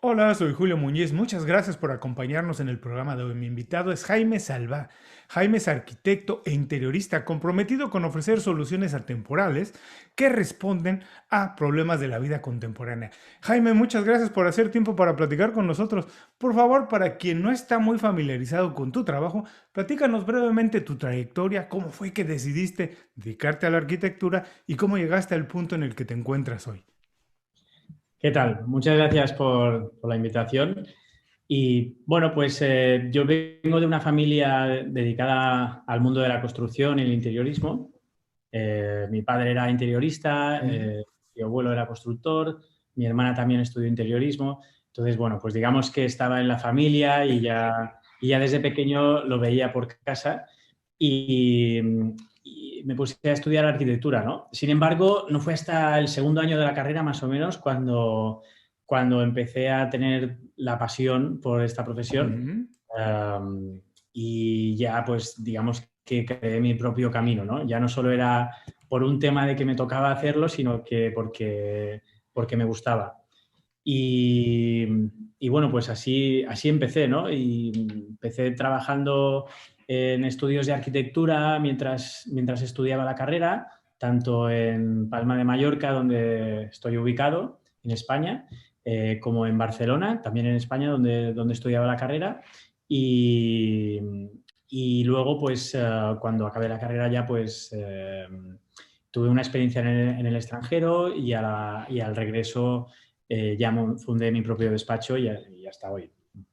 Hola, soy Julio Muñiz. Muchas gracias por acompañarnos en el programa de hoy. Mi invitado es Jaime Salva. Jaime es arquitecto e interiorista comprometido con ofrecer soluciones atemporales que responden a problemas de la vida contemporánea. Jaime, muchas gracias por hacer tiempo para platicar con nosotros. Por favor, para quien no está muy familiarizado con tu trabajo, platícanos brevemente tu trayectoria, cómo fue que decidiste dedicarte a la arquitectura y cómo llegaste al punto en el que te encuentras hoy. ¿Qué tal? Muchas gracias por la invitación. Y bueno, pues yo vengo de una familia dedicada al mundo de la construcción y el interiorismo. Mi padre era interiorista, Mm. mi abuelo era constructor, mi hermana también estudió interiorismo. Entonces, bueno, pues digamos que estaba en la familia y ya desde pequeño lo veía por casa y, y me puse a estudiar arquitectura, ¿no? Sin embargo, no fue hasta el segundo año de la carrera, más o menos, cuando empecé a tener la pasión por esta profesión. Ujú. Um, y ya, pues, digamos que creé mi propio camino, ¿no? Ya no solo era por un tema de que me tocaba hacerlo, sino que porque me gustaba. Y, y bueno, pues así empecé, ¿no? Y empecé trabajando en estudios de arquitectura mientras estudiaba la carrera, tanto en Palma de Mallorca, donde estoy ubicado, en España, como en Barcelona, también en España, donde estudiaba la carrera. Y, y luego, pues, cuando acabé la carrera ya, pues, tuve una experiencia en el extranjero y al regreso ya fundé mi propio despacho y hasta hoy.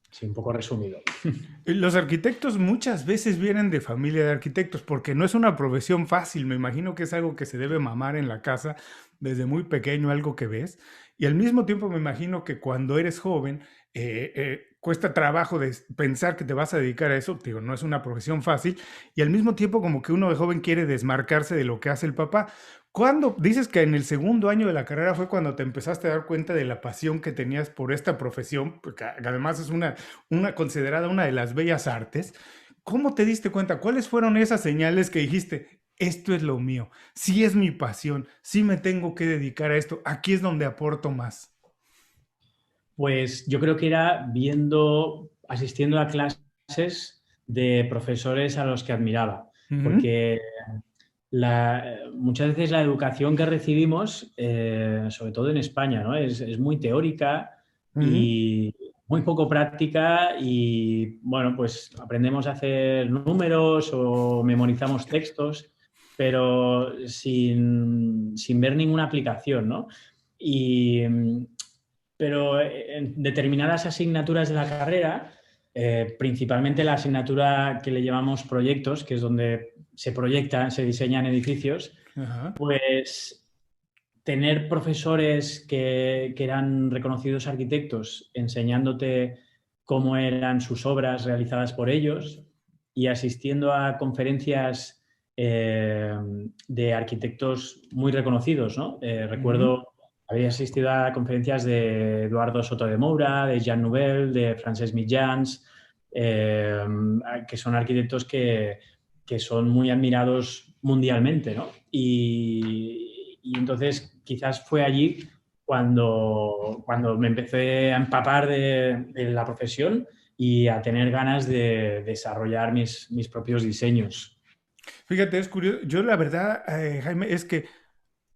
Sí, un poco resumido. Los arquitectos muchas veces vienen de familia de arquitectos porque no es una profesión fácil. Me imagino que es algo que se debe mamar en la casa desde muy pequeño, algo que ves. Y al mismo tiempo me imagino que cuando eres joven cuesta trabajo de pensar que te vas a dedicar a eso. Digo, no es una profesión fácil. Y al mismo tiempo como que uno de joven quiere desmarcarse de lo que hace el papá. ¿Cuándo dices que en el segundo año de la carrera fue cuando te empezaste a dar cuenta de la pasión que tenías por esta profesión? Porque además es una considerada una de las bellas artes. ¿Cómo te diste cuenta? ¿Cuáles fueron esas señales que dijiste, esto es lo mío, sí es mi pasión, sí me tengo que dedicar a esto, aquí es donde aporto más? Pues yo creo que era asistiendo a clases de profesores a los que admiraba, Ujú. porque muchas veces la educación que recibimos, sobre todo en España, ¿no? Es muy teórica Ujú. y muy poco práctica y, bueno, pues aprendemos a hacer números o memorizamos textos, pero sin ver ninguna aplicación, ¿no? Y, pero en determinadas asignaturas de la carrera, principalmente la asignatura que le llamamos proyectos, que es donde se proyectan, se diseñan edificios, Ajá. pues tener profesores que eran reconocidos arquitectos enseñándote cómo eran sus obras realizadas por ellos y asistiendo a conferencias de arquitectos muy reconocidos, ¿no? Ujú. Recuerdo haber asistido a conferencias de Eduardo Soto de Moura, de Jean Nouvel, de Francesc Mitjans, eh, que son arquitectos que son muy admirados mundialmente, ¿no? Y entonces quizás fue allí cuando me empecé a empapar de la profesión y a tener ganas de desarrollar mis propios diseños. Fíjate, es curioso. Yo la verdad, Jaime, es que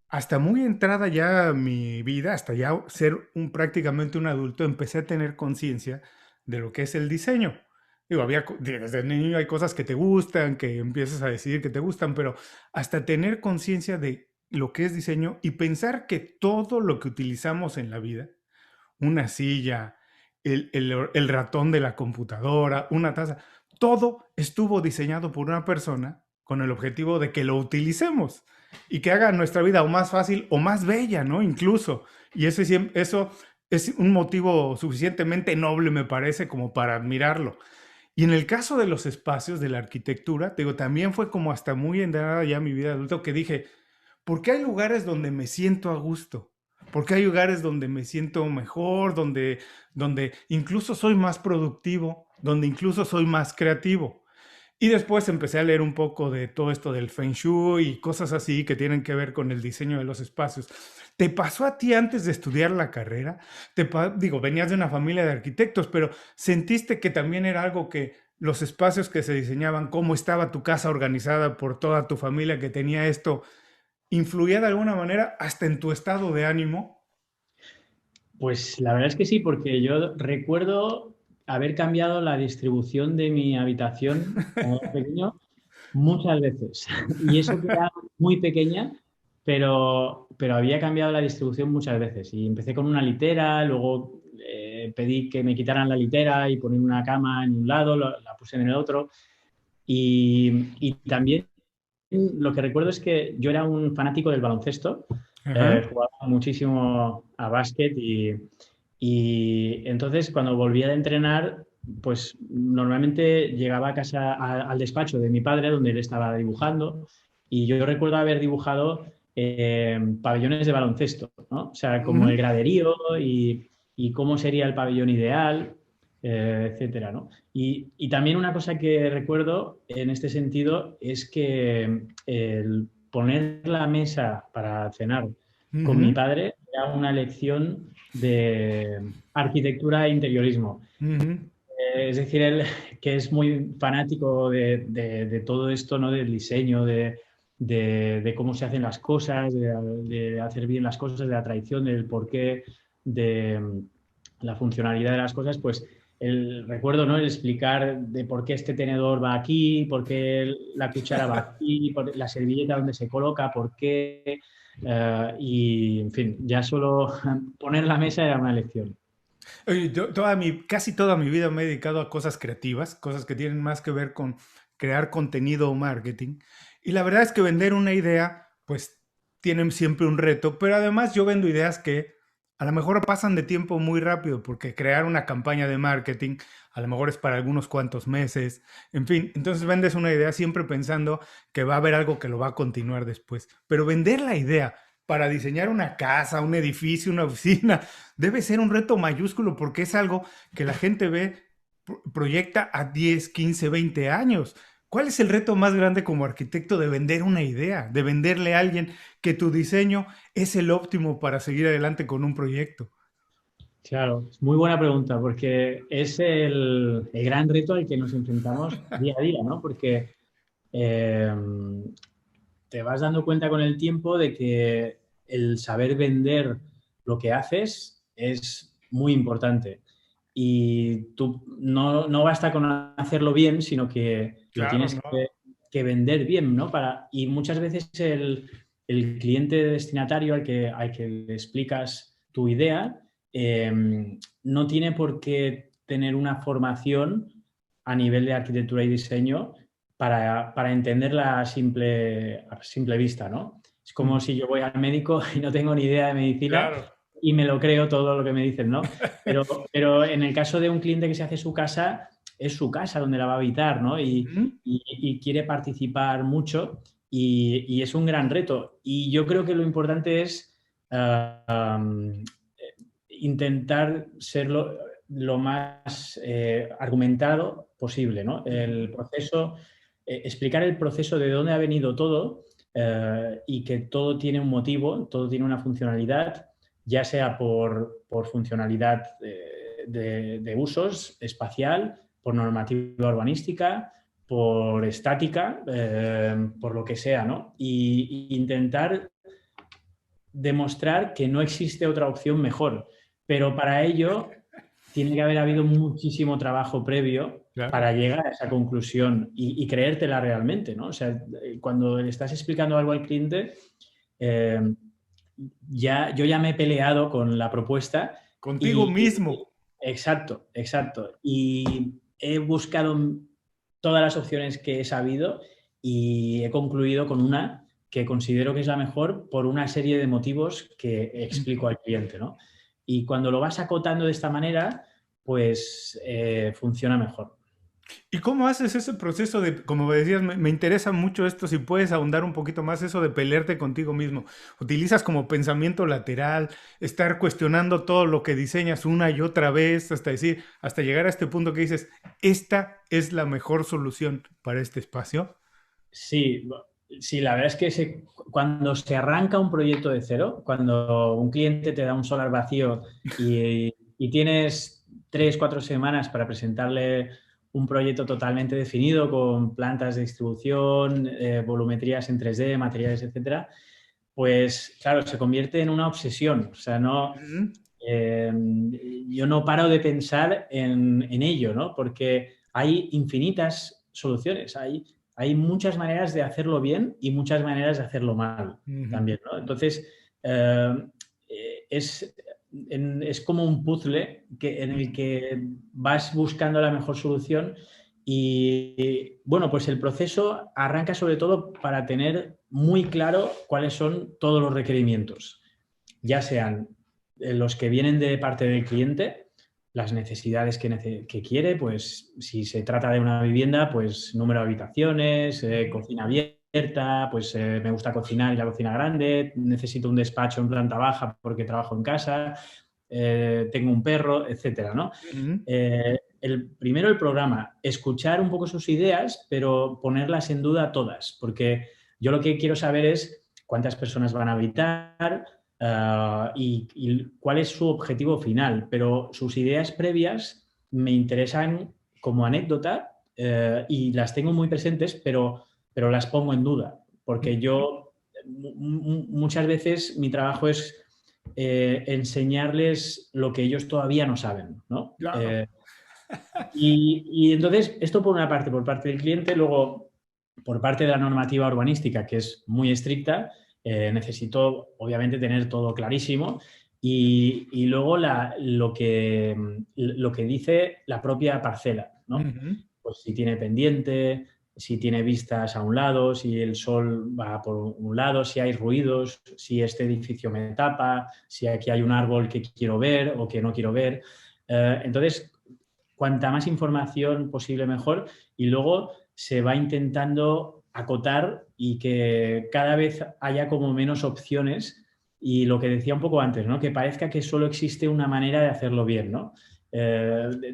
hasta muy entrada ya mi vida, hasta ya ser prácticamente un adulto, empecé a tener conciencia de lo que es el diseño. Digo, desde niño hay cosas que te gustan, que empiezas a decidir que te gustan, pero hasta tener conciencia de lo que es diseño y pensar que todo lo que utilizamos en la vida, una silla, el ratón de la computadora, una taza, todo estuvo diseñado por una persona con el objetivo de que lo utilicemos y que haga nuestra vida o más fácil o más bella, ¿no? Incluso. Y eso es un motivo suficientemente noble, me parece, como para admirarlo. Y en el caso de los espacios de la arquitectura, te digo, también fue como hasta muy entrada ya mi vida adulta que dije, ¿por qué hay lugares donde me siento a gusto? Porque hay lugares donde me siento mejor, donde incluso soy más productivo, donde incluso soy más creativo. Y después empecé a leer un poco de todo esto del Feng Shui y cosas así que tienen que ver con el diseño de los espacios. ¿Te pasó a ti antes de estudiar la carrera? Digo, venías de una familia de arquitectos, pero ¿sentiste que también era algo que los espacios que se diseñaban, cómo estaba tu casa organizada por toda tu familia que tenía esto, influía de alguna manera hasta en tu estado de ánimo? Pues la verdad es que sí, porque yo recuerdo haber cambiado la distribución de mi habitación cuando era pequeño muchas veces. Y eso que era muy pequeña, pero había cambiado la distribución muchas veces. Y empecé con una litera, luego pedí que me quitaran la litera y poner una cama en un lado, la puse en el otro. Y también lo que recuerdo es que yo era un fanático del baloncesto, Ajá. jugaba muchísimo a básquet y entonces cuando volvía de entrenar, pues normalmente llegaba a casa al despacho de mi padre donde él estaba dibujando y yo recuerdo haber dibujado pabellones de baloncesto, ¿no? O sea, como el Ujú. graderío y cómo sería el pabellón ideal, etcétera, ¿no? Y también una cosa que recuerdo en este sentido es que el poner la mesa para cenar con mi Ujú. padre era una lección de arquitectura e interiorismo. Ujú. Es decir, él que es muy fanático de todo esto, ¿no? Del diseño, de cómo se hacen las cosas, de hacer bien las cosas, de la tradición, del porqué, de la funcionalidad de las cosas, pues el recuerdo, ¿no? El explicar de por qué este tenedor va aquí, por qué la cuchara va aquí, por la servilleta donde se coloca, por qué. Y, en fin, ya solo poner la mesa era una lección. Oye, yo casi toda mi vida me he dedicado a cosas creativas, cosas que tienen más que ver con crear contenido o marketing. Y la verdad es que vender una idea, pues tienen siempre un reto, pero además yo vendo ideas que a lo mejor pasan de tiempo muy rápido, porque crear una campaña de marketing a lo mejor es para algunos cuantos meses, en fin, entonces vendes una idea siempre pensando que va a haber algo que lo va a continuar después. Pero vender la idea para diseñar una casa, un edificio, una oficina, debe ser un reto mayúsculo porque es algo que la gente ve, proyecta a 10, 15, 20 años. ¿Cuál es el reto más grande como arquitecto de vender una idea, de venderle a alguien que tu diseño es el óptimo para seguir adelante con un proyecto? Claro, es muy buena pregunta porque es el gran reto al que nos enfrentamos día a día, ¿no? Porque eh, te vas dando cuenta con el tiempo de que el saber vender lo que haces es muy importante. Y tú no basta con hacerlo bien, sino que lo Claro, tienes no. que vender bien, ¿no? Y muchas veces el cliente destinatario al que le explicas tu idea no tiene por qué tener una formación a nivel de arquitectura y diseño para entenderla a simple vista, ¿no? Es como Mm, si yo voy al médico y no tengo ni idea de medicina claro. y me lo creo todo lo que me dicen, ¿no? Pero en el caso de un cliente que se hace su casa, es su casa donde la va a habitar, ¿no? Ujú. Y quiere participar mucho y es un gran reto. Y yo creo que lo importante es intentar ser lo más argumentado posible, ¿no? El proceso, explicar el proceso de dónde ha venido todo y que todo tiene un motivo, todo tiene una funcionalidad, ya sea por funcionalidad de usos espacial, por normativa urbanística, por estática, por lo que sea, ¿no? Y intentar demostrar que no existe otra opción mejor. Pero para ello tiene que haber habido muchísimo trabajo previo Claro. para llegar a esa conclusión y creértela realmente, ¿no? O sea, cuando le estás explicando algo al cliente, eh, yo ya me he peleado con la propuesta Contigo y, mismo. exacto, exacto. Y he buscado todas las opciones que he sabido y he concluido con una que considero que es la mejor por una serie de motivos que explico al cliente, ¿no? Y cuando lo vas acotando de esta manera, pues funciona mejor. ¿Y cómo haces ese proceso de, como decías, me interesa mucho esto, si puedes ahondar un poquito más eso de pelearte contigo mismo? ¿Utilizas como pensamiento lateral, estar cuestionando todo lo que diseñas una y otra vez hasta decir, hasta llegar a este punto que dices, esta es la mejor solución para este espacio? Sí, sí, la verdad es que cuando se arranca un proyecto de cero, cuando un cliente te da un solar vacío y tienes 3, 4 semanas para presentarle un proyecto totalmente definido con plantas de distribución, volumetrías en 3D, materiales, etcétera, pues claro, se convierte en una obsesión. O sea, no, Ujú, eh, yo no paro de pensar en ello, ¿no? Porque hay infinitas soluciones, hay muchas maneras de hacerlo bien y muchas maneras de hacerlo mal ujú, también, ¿no? Entonces, eh, es, es como un puzzle en el que vas buscando la mejor solución y, bueno, pues el proceso arranca sobre todo para tener muy claro cuáles son todos los requerimientos, ya sean los que vienen de parte del cliente, las necesidades que quiere, pues si se trata de una vivienda, pues número de habitaciones, cocina abierta, pues me gusta cocinar y la cocina grande, necesito un despacho en planta baja porque trabajo en casa, tengo un perro, etcétera, ¿no? ujú. Primero el programa, escuchar un poco sus ideas, pero ponerlas en duda todas, porque yo lo que quiero saber es cuántas personas van a habitar, y cuál es su objetivo final, pero sus ideas previas me interesan como anécdota, y las tengo muy presentes, pero las pongo en duda, porque yo muchas veces mi trabajo es enseñarles lo que ellos todavía no saben, ¿no? Claro. Y entonces, esto por una parte, por parte del cliente, luego por parte de la normativa urbanística, que es muy estricta, necesito obviamente tener todo clarísimo y luego lo que dice la propia parcela, ¿no? Ujú. Pues si tiene pendiente, si tiene vistas a un lado, si el sol va por un lado, si hay ruidos, si este edificio me tapa, si aquí hay un árbol que quiero ver o que no quiero ver. Entonces, cuanta más información posible mejor y luego se va intentando acotar y que cada vez haya como menos opciones y lo que decía un poco antes, ¿no? Que parezca que solo existe una manera de hacerlo bien, ¿no?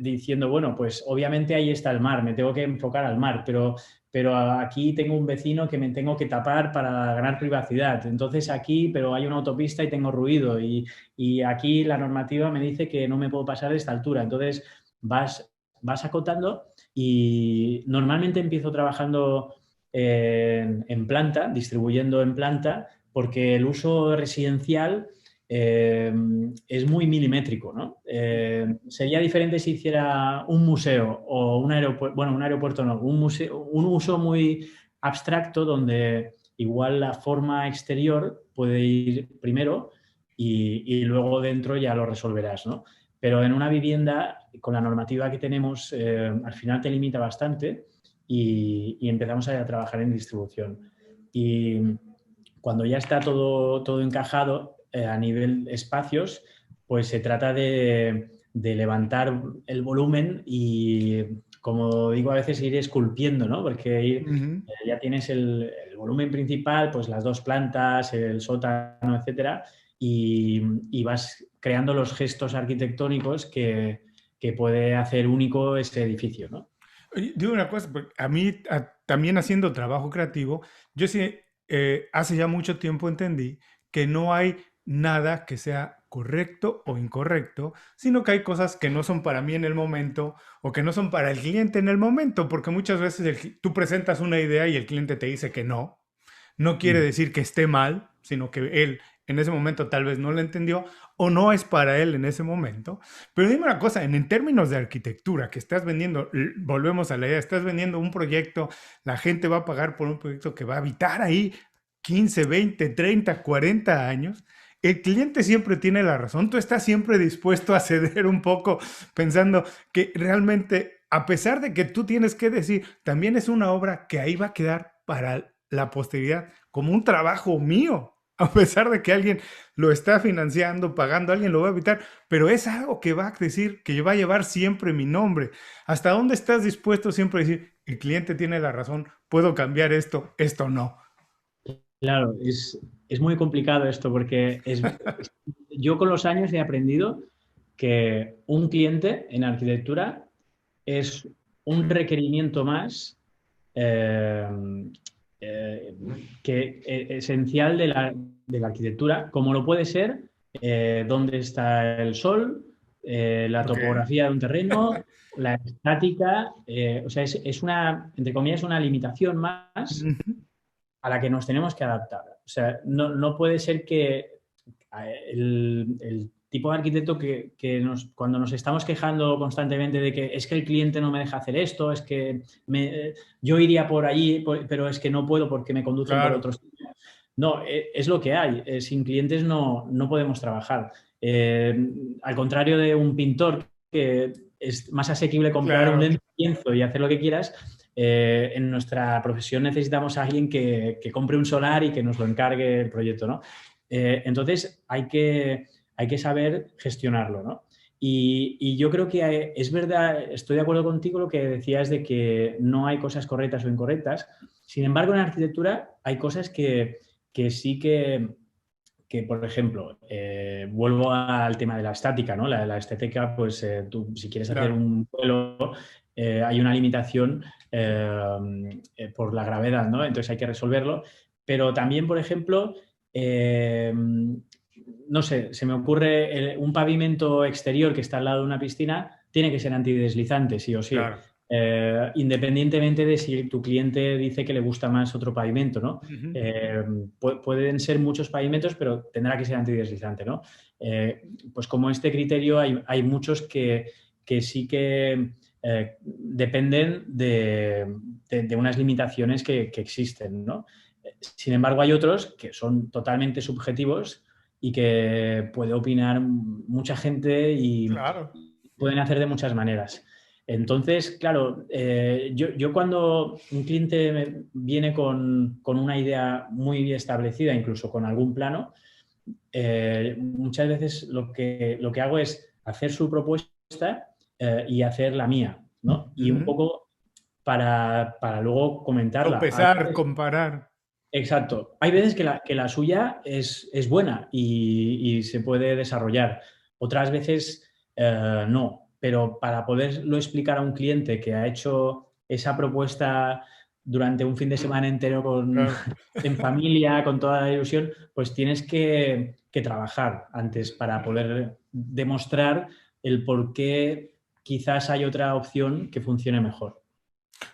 Diciendo, bueno, pues obviamente ahí está el mar, me tengo que enfocar al mar, pero aquí tengo un vecino que me tengo que tapar para ganar privacidad. Entonces aquí, pero hay una autopista y tengo ruido y aquí la normativa me dice que no me puedo pasar de esta altura. Entonces vas acotando y normalmente empiezo trabajando en planta, distribuyendo en planta, porque el uso residencial es muy milimétrico, ¿no? Sería diferente si hiciera un museo o un aeropuerto, bueno, un aeropuerto no, un museo, un uso muy abstracto donde igual la forma exterior puede ir primero y luego dentro ya lo resolverás, ¿no? Pero en una vivienda, con la normativa que tenemos, al final te limita bastante y empezamos a trabajar en distribución. Y cuando ya está todo encajado a nivel espacios, pues se trata de levantar el volumen y, como digo, a veces ir esculpiendo, ¿no? Porque Ujú. ya tienes el volumen principal, pues las dos plantas, el sótano, etcétera, y vas creando los gestos arquitectónicos que puede hacer único ese edificio, ¿no? Oye, digo una cosa, porque a mí también haciendo trabajo creativo, yo sí hace ya mucho tiempo entendí que no hay nada que sea correcto o incorrecto, sino que hay cosas que no son para mí en el momento o que no son para el cliente en el momento, porque muchas veces tú presentas una idea y el cliente te dice que no. No quiere Mm. decir que esté mal, sino que él en ese momento tal vez no lo entendió o no es para él en ese momento. Pero dime una cosa, en términos de arquitectura, que estás vendiendo, volvemos a la idea, estás vendiendo un proyecto, la gente va a pagar por un proyecto que va a habitar ahí 15, 20, 30, 40 años. El cliente siempre tiene la razón, tú estás siempre dispuesto a ceder un poco pensando que realmente, a pesar de que tú tienes que decir, también es una obra que ahí va a quedar para la posteridad, como un trabajo mío. a pesar de que alguien lo está financiando, pagando, alguien lo va a evitar, pero es algo que va a decir, que va a llevar siempre mi nombre. ¿Hasta dónde estás dispuesto siempre a decir, el cliente tiene la razón, puedo cambiar esto, esto no? Claro, es muy complicado esto porque yo con los años he aprendido que un cliente en arquitectura es un requerimiento más eh, eh, esencial de la arquitectura, como lo puede ser dónde está el sol, la Ok. topografía de un terreno, la estática, o sea, es una, entre comillas, una limitación más Ujú. a la que nos tenemos que adaptar. O sea, no puede ser que el tipo de arquitecto cuando nos estamos quejando constantemente de que es que el cliente no me deja hacer esto, es que yo iría por allí, pero es que no puedo porque me conducen por Claro, otros sitios. No, es lo que hay. Sin clientes no podemos trabajar. Al contrario de un pintor que es más asequible comprar un claro. lienzo y hacer lo que quieras, en nuestra profesión necesitamos a alguien que compre un solar y que nos lo encargue el proyecto, ¿no? Entonces hay que saber gestionarlo, ¿no? Y yo creo que es verdad, estoy de acuerdo contigo lo que decías de que no hay cosas correctas o incorrectas. Sin embargo, en arquitectura hay cosas que sí que, por ejemplo, vuelvo al tema de la estática, ¿no? La estética, pues tú si quieres hacer Claro. un vuelo, hay una limitación por la gravedad, ¿no? Entonces hay que resolverlo. Pero también, por ejemplo, no sé, se me ocurre un pavimento exterior que está al lado de una piscina, tiene que ser antideslizante, sí o sí. Claro. Independientemente de si tu cliente dice que le gusta más otro pavimento, ¿no? Ujú. Eh, pueden ser muchos pavimentos, pero tendrá que ser antideslizante, ¿no? Pues como este criterio hay muchos que sí que dependen de unas limitaciones que existen, ¿no? Sin embargo, hay otros que son totalmente subjetivos y que puede opinar mucha gente y Claro. pueden hacer de muchas maneras. Entonces, claro, yo cuando un cliente viene con una idea muy establecida, incluso con algún plano, muchas veces lo que hago es hacer su propuesta y hacer la mía, ¿no? Y un Ujú. poco para luego comentarla. Sopesar, comparar. Exacto. Hay veces que la suya es buena y se puede desarrollar. Otras veces no. Pero para poderlo explicar a un cliente que ha hecho esa propuesta durante un fin de semana entero Claro. en familia, con toda la ilusión, pues tienes que trabajar antes para poder demostrar el por qué quizás hay otra opción que funcione mejor.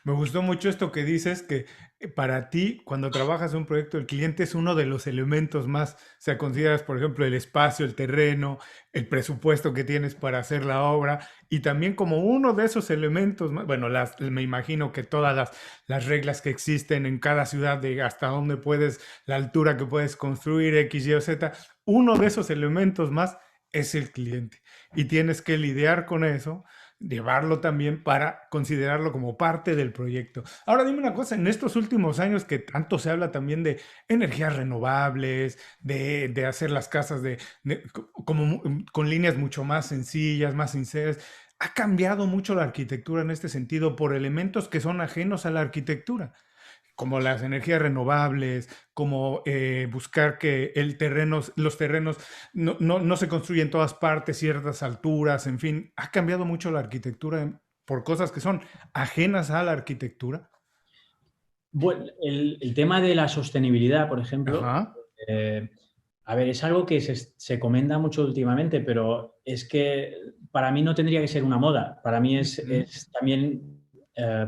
Me gustó mucho esto que dices, que para ti, cuando trabajas un proyecto, el cliente es uno de los elementos más, o sea, consideras, por ejemplo, el espacio, el terreno, el presupuesto que tienes para hacer la obra, y también como uno de esos elementos, bueno, me imagino que todas las reglas que existen en cada ciudad de hasta dónde puedes, la altura que puedes construir, X, Y o Z, uno de esos elementos más es el cliente. Y tienes que lidiar con eso, llevarlo también para considerarlo como parte del proyecto. Ahora dime una cosa, en estos últimos años que tanto se habla también de energías renovables, de hacer las casas como, con líneas mucho más sencillas, más sinceras, ha cambiado mucho la arquitectura en este sentido por elementos que son ajenos a la arquitectura como las energías renovables, como buscar que los terrenos no se construyen en todas partes, ciertas alturas, en fin, ha cambiado mucho la arquitectura por cosas que son ajenas a la arquitectura. Bueno, el tema de la sostenibilidad, por ejemplo, Ajá. eh, a ver, es algo que se comenta mucho últimamente, pero es que para mí no tendría que ser una moda. Para mí Ujú. es también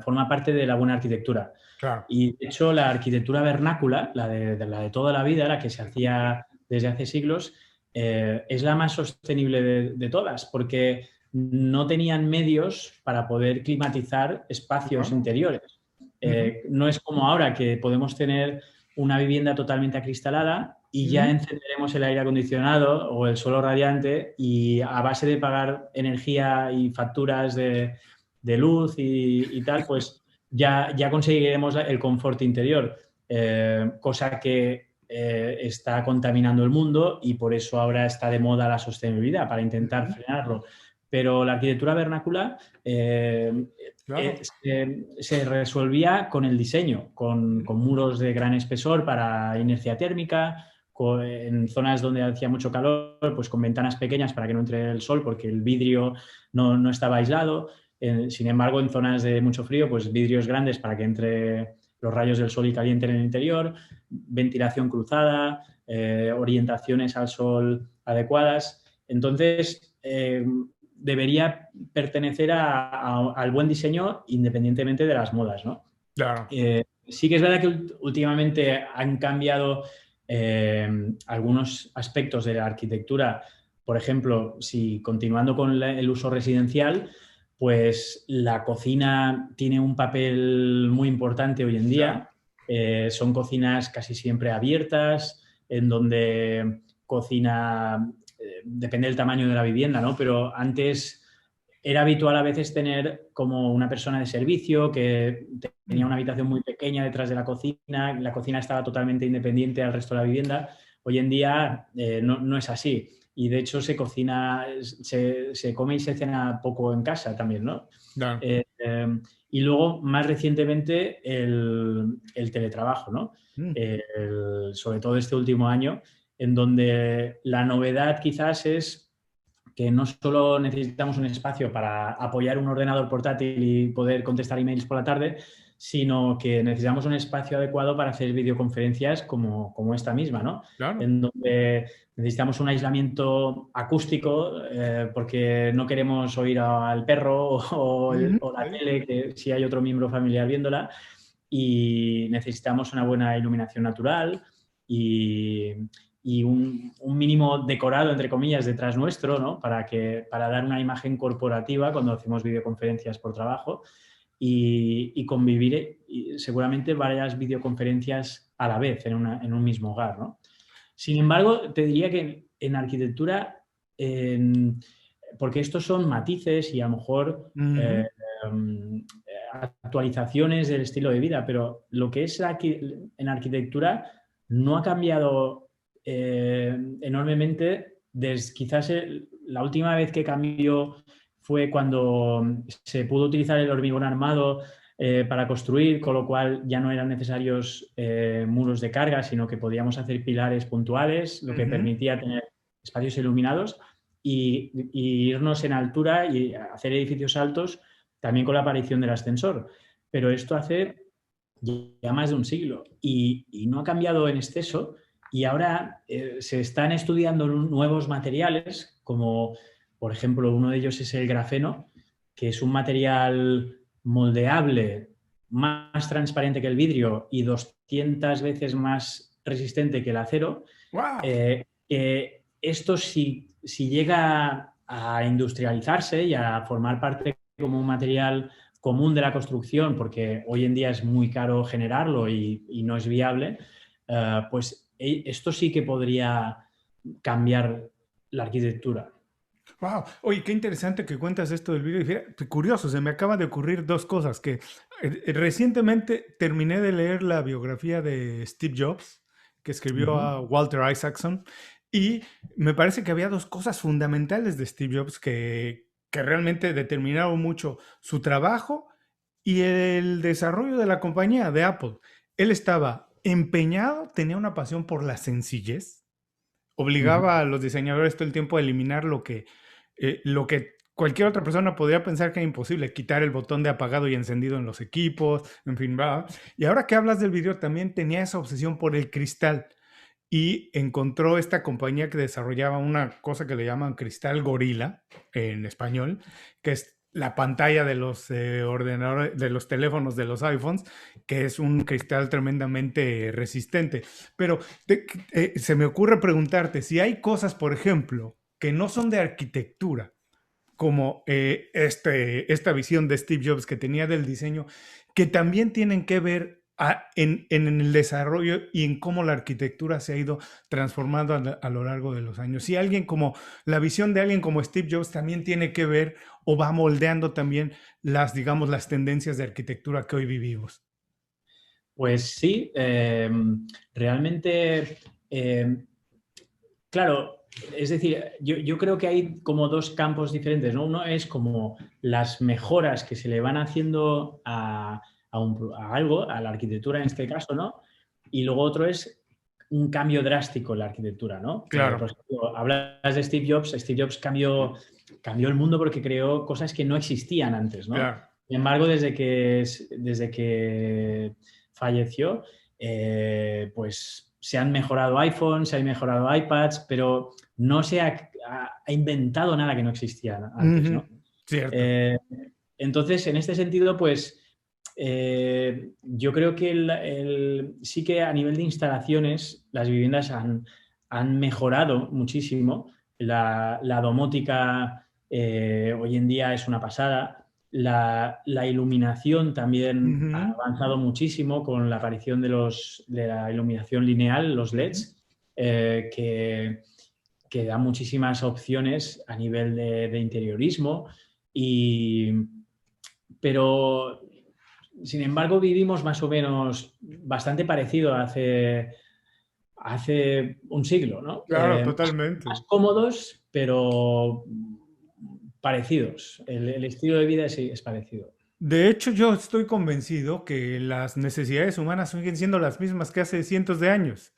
forma parte de la buena arquitectura. Claro. Y de hecho, la arquitectura vernácula, la de toda la vida, la que se hacía desde hace siglos, es la más sostenible de todas, porque no tenían medios para poder climatizar espacios ¿No? interiores. Ujú. No es como ahora que podemos tener una vivienda totalmente acristalada y ya Ujú. encenderemos el aire acondicionado o el suelo radiante y a base de pagar energía y facturas de luz y tal, pues ya conseguiremos el confort interior. Cosa que está contaminando el mundo y por eso ahora está de moda la sostenibilidad, para intentar Ujú, frenarlo. Pero la arquitectura vernácula claro. se resolvía con el diseño, con muros de gran espesor para inercia térmica, en zonas donde hacía mucho calor, pues con ventanas pequeñas para que no entre el sol, porque el vidrio no estaba aislado. Sin embargo, en zonas de mucho frío, pues vidrios grandes para que entre los rayos del sol y caliente en el interior, ventilación cruzada, orientaciones al sol adecuadas. Entonces, debería pertenecer al buen diseño independientemente de las modas, ¿no? Claro. Sí que es verdad que últimamente han cambiado algunos aspectos de la arquitectura. Por ejemplo, si continuando con el uso residencial, pues la cocina tiene un papel muy importante hoy en Claro. día. Son cocinas casi siempre abiertas, en donde cocina, depende del tamaño de la vivienda, ¿no? Pero antes era habitual a veces tener como una persona de servicio que tenía una Mm, habitación muy pequeña detrás de la cocina estaba totalmente independiente al resto de la vivienda. Hoy en día no es así y de hecho se cocina, se come y se cena poco en casa también, ¿no? claro. Eh, eh, y luego, más recientemente, el teletrabajo, ¿no? Mm, Sobre todo este último año, en donde la novedad quizás es que no solo necesitamos un espacio para apoyar un ordenador portátil y poder contestar emails por la tarde, sino que necesitamos un espacio adecuado para hacer videoconferencias como esta misma, ¿no? claro. En donde necesitamos un aislamiento acústico porque no queremos oír al perro Ujú, o la sí. tele, que si hay otro miembro familiar viéndola, y necesitamos una buena iluminación natural y, un mínimo decorado, entre comillas, detrás nuestro, ¿no? Para dar una imagen corporativa cuando hacemos videoconferencias por trabajo y convivir seguramente varias videoconferencias a la vez en un mismo hogar, ¿no? Sin embargo, te diría que en arquitectura, en, porque estos son matices y a lo mejor Ujú, actualizaciones del estilo de vida, pero lo que es en arquitectura no ha cambiado enormemente. Quizás la última vez que cambió fue cuando se pudo utilizar el hormigón armado para construir, con lo cual ya no eran necesarios muros de carga, sino que podíamos hacer pilares puntuales, lo que ujú. permitía tener espacios iluminados y irnos en altura y hacer edificios altos también con la aparición del ascensor. Pero esto hace ya más de un siglo y no ha cambiado en exceso y ahora se están estudiando nuevos materiales como por ejemplo uno de ellos es el grafeno, que es un material moldeable, más transparente que el vidrio y 200 veces más resistente que el acero. Wow. Esto si llega a industrializarse y a formar parte como un material común de la construcción, porque hoy en día es muy caro generarlo y no es viable, pues esto sí que podría cambiar la arquitectura. Wow. Oye, qué interesante que cuentas esto del video. Y fíjate, curioso, se me acaba de ocurrir dos cosas. Que recientemente terminé de leer la biografía de Steve Jobs, que escribió Ujú. a Walter Isaacson, y me parece que había dos cosas fundamentales de Steve Jobs que realmente determinaron mucho su trabajo y el desarrollo de la compañía de Apple. Él estaba empeñado, tenía una pasión por la sencillez, Ujú. obligaba a los diseñadores todo el tiempo a eliminar lo que cualquier otra persona podría pensar que era imposible, quitar el botón de apagado y encendido en los equipos, en fin, va. Y ahora que hablas del video, también tenía esa obsesión por el cristal y encontró esta compañía que desarrollaba una cosa que le llaman cristal gorila en español, que es la pantalla de los ordenadores, de los teléfonos, de los iPhones, que es un cristal tremendamente resistente. Pero se me ocurre preguntarte si hay cosas, por ejemplo, que no son de arquitectura, como esta visión de Steve Jobs que tenía del diseño, que también tienen que ver en el desarrollo y en cómo la arquitectura se ha ido transformando a lo largo de los años. Si alguien como la visión de alguien como Steve Jobs también tiene que ver o va moldeando también las, digamos, las tendencias de arquitectura que hoy vivimos. Pues sí, realmente, claro, es decir, yo creo que hay como dos campos diferentes, ¿no? Uno es como las mejoras que se le van haciendo a algo, a la arquitectura en este caso, ¿no? Y luego otro es un cambio drástico en la arquitectura, ¿no? Por Claro, ejemplo, hablas de Steve Jobs cambió el mundo porque creó cosas que no existían antes, ¿no? claro. Sin embargo, desde que falleció, pues se han mejorado iPhones, se han mejorado iPads, pero no se ha inventado nada que no existía antes, Ujú, ¿no? cierto. Eh, entonces, en este sentido, pues yo creo que sí que a nivel de instalaciones las viviendas han mejorado muchísimo. La domótica hoy en día es una pasada. La iluminación también ha Ujú, avanzado muchísimo con la aparición de la iluminación lineal, los ujú. LEDs, que da muchísimas opciones a nivel de interiorismo. Y, pero, sin embargo, vivimos más o menos bastante parecido hace un siglo, ¿no? Claro, Más totalmente. cómodos, pero parecidos. El estilo de vida sí es parecido. De hecho, yo estoy convencido que las necesidades humanas siguen siendo las mismas que hace cientos de años.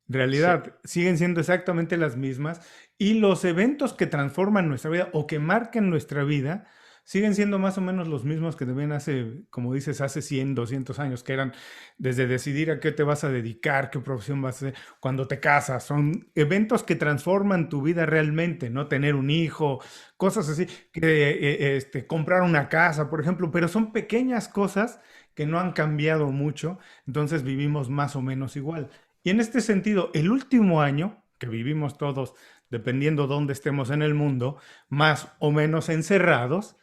En Sí. realidad, siguen siendo exactamente las mismas y los eventos que transforman nuestra vida o que marcan nuestra vida siguen siendo más o menos los mismos que deben hace, como dices, hace 100, 200 años, que eran desde decidir a qué te vas a dedicar, qué profesión vas a hacer, cuando te casas. Son eventos que transforman tu vida realmente, ¿no? Tener un hijo, cosas así, que comprar una casa, por ejemplo, pero son pequeñas cosas que no han cambiado mucho, entonces vivimos más o menos igual. Y en este sentido, el último año que vivimos todos, dependiendo dónde estemos en el mundo, más o menos encerrados,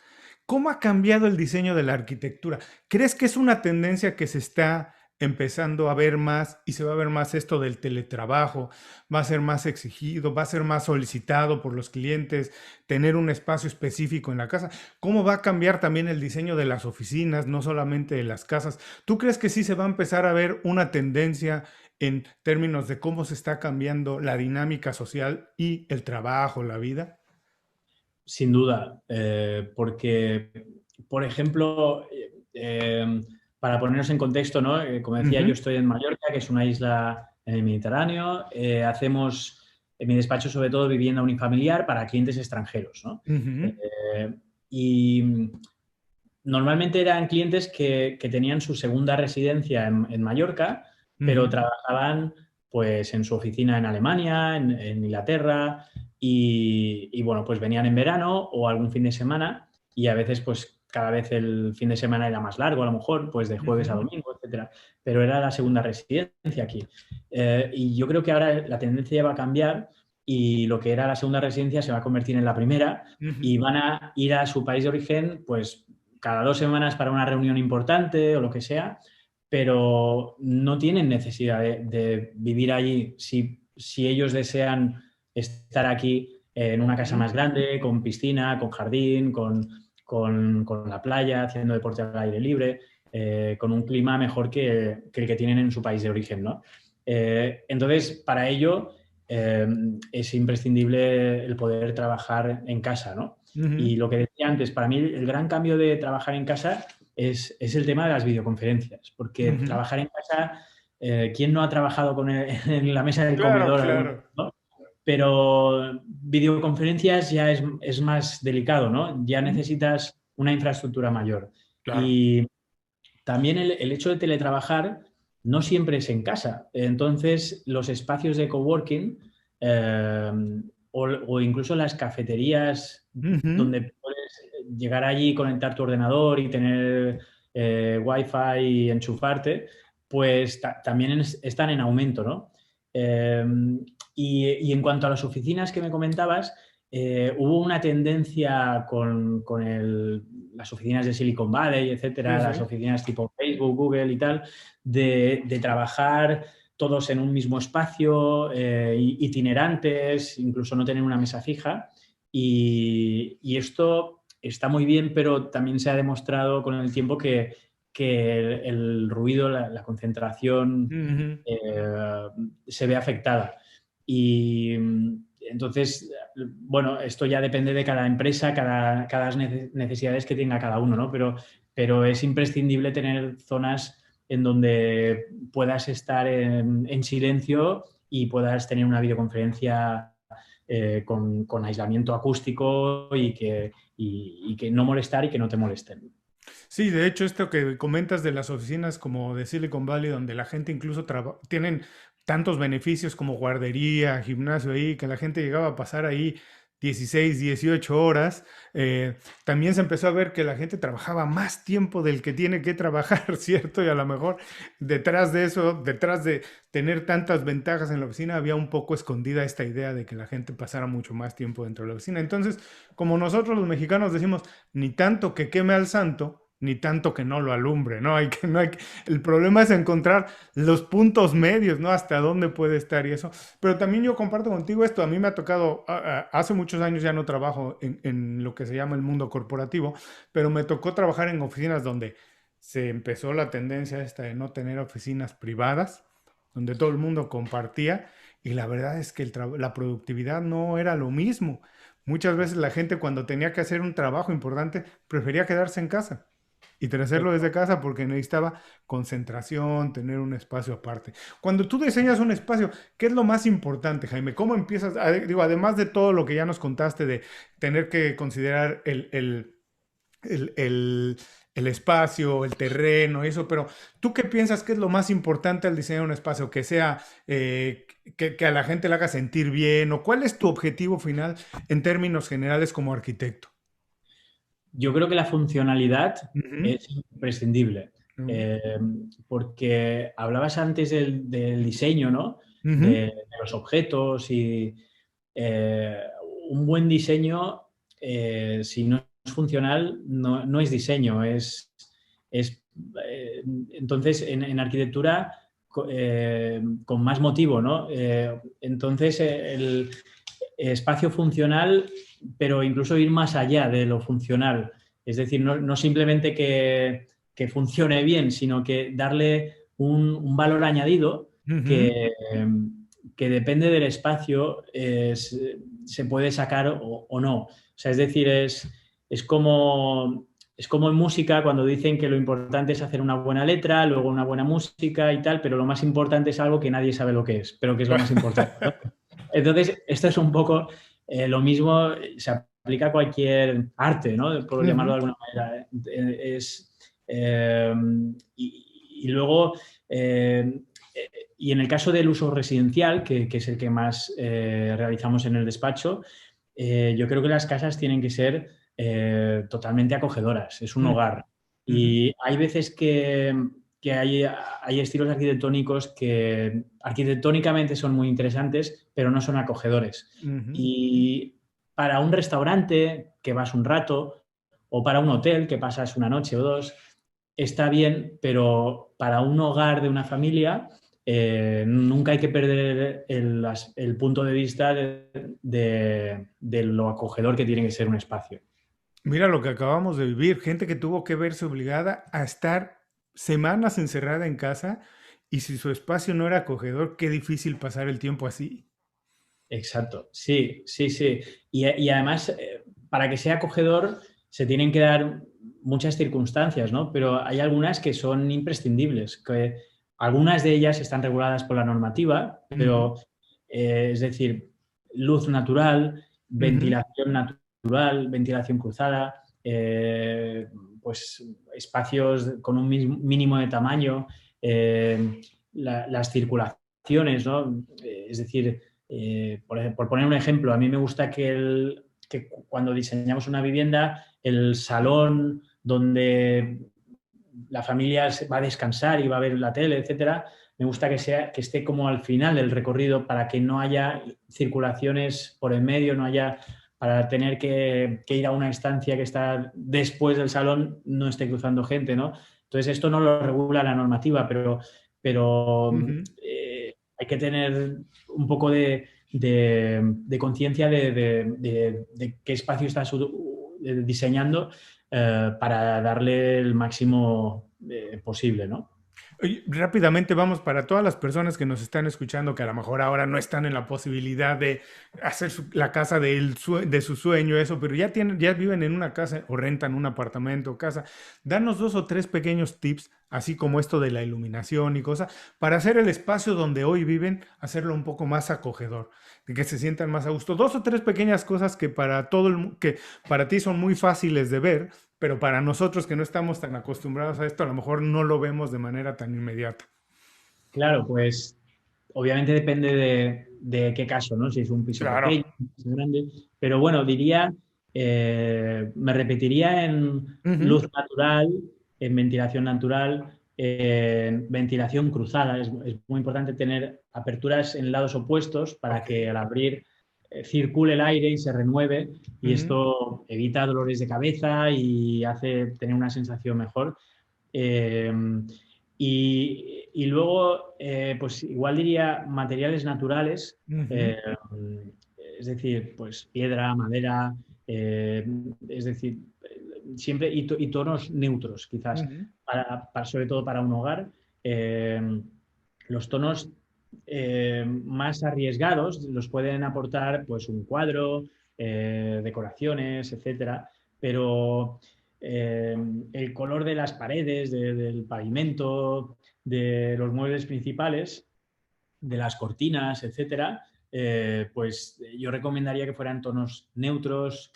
¿cómo ha cambiado el diseño de la arquitectura? ¿Crees que es una tendencia que se está empezando a ver más y se va a ver más esto del teletrabajo? ¿Va a ser más exigido? ¿Va a ser más solicitado por los clientes tener un espacio específico en la casa? ¿Cómo va a cambiar también el diseño de las oficinas, no solamente de las casas? ¿Tú crees que sí se va a empezar a ver una tendencia en términos de cómo se está cambiando la dinámica social y el trabajo, la vida? Sin duda, porque, por ejemplo, para ponernos en contexto, ¿no? Como decía, yo Ujú, estoy en Mallorca, que es una isla en el Mediterráneo. Hacemos en mi despacho, sobre todo, vivienda unifamiliar para clientes extranjeros, ¿no? ujú, Y normalmente eran clientes que tenían su segunda residencia en Mallorca, pero ujú, trabajaban pues en su oficina en Alemania, en Inglaterra, bueno, pues venían en verano o algún fin de semana, y a veces pues cada vez el fin de semana era más largo, a lo mejor, pues de jueves a ujú, domingo, etcétera. Pero era la segunda residencia aquí. Y yo creo que ahora la tendencia va a cambiar y lo que era la segunda residencia se va a convertir en la primera, ujú. y van a ir a su país de origen pues cada 2 semanas para una reunión importante o lo que sea, pero no tienen necesidad de vivir allí si ellos desean estar aquí en una casa Ujú, más grande, con piscina, con jardín, con la playa, haciendo deporte al aire libre, con un clima mejor que el que tienen en su país de origen, ¿no? Entonces, para ello es imprescindible el poder trabajar en casa, ¿no? ujú. Y lo que decía antes, para mí el gran cambio de trabajar en casa es el tema de las videoconferencias, porque Ujú. trabajar en casa, ¿quién no ha trabajado en la mesa del Claro, comedor alguna vez, claro. ¿no? Pero videoconferencias ya es más delicado, ¿no? Ya Mm, necesitas una infraestructura mayor. claro. Y también el hecho de teletrabajar no siempre es en casa. Entonces, los espacios de coworking eh, o incluso las cafeterías Ujú, donde puedes llegar allí, conectar tu ordenador y tener wifi y enchufarte, pues también están en aumento, ¿no? Eh, y en cuanto a las oficinas que me comentabas, hubo una tendencia con las oficinas de Silicon Valley, etcétera, sí, las sí. oficinas tipo Facebook, Google y tal, de trabajar todos en un mismo espacio, itinerantes, incluso no tener una mesa fija. Y esto está muy bien, pero también se ha demostrado con el tiempo que el ruido, la concentración Ujú. se ve afectada. Y entonces, bueno, esto ya depende de cada empresa, cada necesidades que tenga cada uno, ¿no? Pero es imprescindible tener zonas en donde puedas estar en silencio y puedas tener una videoconferencia con aislamiento acústico y que no molestar y que no te molesten. Sí, de hecho, esto que comentas de las oficinas como de Silicon Valley, donde la gente incluso tienen tantos beneficios como guardería, gimnasio ahí, que la gente llegaba a pasar ahí 16, 18 horas, también se empezó a ver que la gente trabajaba más tiempo del que tiene que trabajar, ¿cierto? Y a lo mejor detrás de eso, detrás de tener tantas ventajas en la oficina, había un poco escondida esta idea de que la gente pasara mucho más tiempo dentro de la oficina. Entonces, como nosotros los mexicanos decimos, ni tanto que queme al santo, ni tanto que no lo alumbre, ¿no? El problema es encontrar los puntos medios, ¿no? Hasta dónde puede estar y eso. Pero también yo comparto contigo esto, a mí me ha tocado, hace muchos años ya no trabajo en lo que se llama el mundo corporativo, pero me tocó trabajar en oficinas donde se empezó la tendencia esta de no tener oficinas privadas, donde todo el mundo compartía, y la verdad es que la productividad no era lo mismo. Muchas veces la gente cuando tenía que hacer un trabajo importante prefería quedarse en casa y hacerlo desde casa porque necesitaba concentración, tener un espacio aparte. Cuando tú diseñas un espacio, ¿qué es lo más importante, Jaime? ¿Cómo empiezas? Digo, además de todo lo que ya nos contaste de tener que considerar el, el- el espacio, el terreno, eso, pero ¿tú qué piensas que es lo más importante al diseñar un espacio? Que sea, que a la gente le haga sentir bien, o cuál es tu objetivo final en términos generales como arquitecto. Yo creo que la funcionalidad Ujú, es imprescindible, ujú, eh, porque hablabas antes del diseño, ¿no? ujú, De los objetos y eh, un buen diseño, si no es funcional, no es diseño, es entonces en arquitectura con más motivo, ¿no? Entonces el espacio funcional, pero incluso ir más allá de lo funcional. Es decir, no simplemente que funcione bien, sino que darle un valor añadido ujú. que depende del espacio, se puede sacar o no. O sea, es decir, es como, es como en música cuando dicen que lo importante es hacer una buena letra, luego una buena música y tal, pero lo más importante es algo que nadie sabe lo que es, pero que es lo más importante, ¿no? Entonces, esto es un poco lo mismo, se aplica a cualquier arte, ¿no? Por llamarlo de Ujú, alguna manera. Eh, y luego, eh, y en el caso del uso residencial, que es el que más realizamos en el despacho, yo creo que las casas tienen que ser totalmente acogedoras, es un ujú, hogar. ujú, Y hay veces que hay estilos arquitectónicos que arquitectónicamente son muy interesantes, pero no son acogedores. ujú. Y para un restaurante que vas un rato o para un hotel que pasas una noche o dos, está bien, pero para un hogar de una familia nunca hay que perder el punto de vista de lo acogedor que tiene que ser un espacio. Mira lo que acabamos de vivir, gente que tuvo que verse obligada a estar semanas encerrada en casa y si su espacio no era acogedor, qué difícil pasar el tiempo así. Exacto, sí, sí, sí. Y además, para que sea acogedor, se tienen que dar muchas circunstancias, ¿no? Pero hay algunas que son imprescindibles, que algunas de ellas están reguladas por la normativa, Ujú, pero es decir, luz natural, ujú. ventilación natural, ventilación cruzada, pues espacios con un mínimo de tamaño, las circulaciones, ¿no? Es decir, por poner un ejemplo, a mí me gusta que cuando diseñamos una vivienda, el salón donde la familia va a descansar y va a ver la tele, etcétera, me gusta que esté como al final del recorrido para que no haya circulaciones por el medio, no haya para tener que ir a una estancia que está después del salón, no esté cruzando gente, ¿no? Entonces, esto no lo regula la normativa, pero Ujú. hay que tener un poco de conciencia de qué espacio estás diseñando para darle el máximo posible, ¿no? Oye, rápidamente vamos para todas las personas que nos están escuchando que a lo mejor ahora no están en la posibilidad de hacer la casa de su sueño, eso, pero ya viven en una casa o rentan un apartamento o casa. Danos 2 o 3 pequeños tips, así como esto de la iluminación y cosas, para hacer el espacio donde hoy viven, hacerlo un poco más acogedor, de que se sientan más a gusto. 2 o 3 pequeñas cosas que para que para ti son muy fáciles de ver, pero para nosotros que no estamos tan acostumbrados a esto, a lo mejor no lo vemos de manera tan inmediata. Claro, pues obviamente depende de qué caso, ¿no? Si es un piso Claro. pequeño, un piso grande. Pero bueno, diría, me repetiría en Ujú, luz natural, en ventilación natural, en ventilación cruzada. Es muy importante tener aperturas en lados opuestos para ok. que al abrir circule el aire y se renueve. Y Ujú, esto evita dolores de cabeza y hace tener una sensación mejor. Eh, y luego, pues igual diría materiales naturales, ujú, eh, es decir, pues piedra, madera, eh, es decir, siempre y tonos neutros, quizás, ujú, sobre todo para un hogar. Eh, los tonos más arriesgados los pueden aportar pues un cuadro, decoraciones, etcétera, pero eh, el color de las paredes, del pavimento, de los muebles principales, de las cortinas, etcétera, pues yo recomendaría que fueran tonos neutros,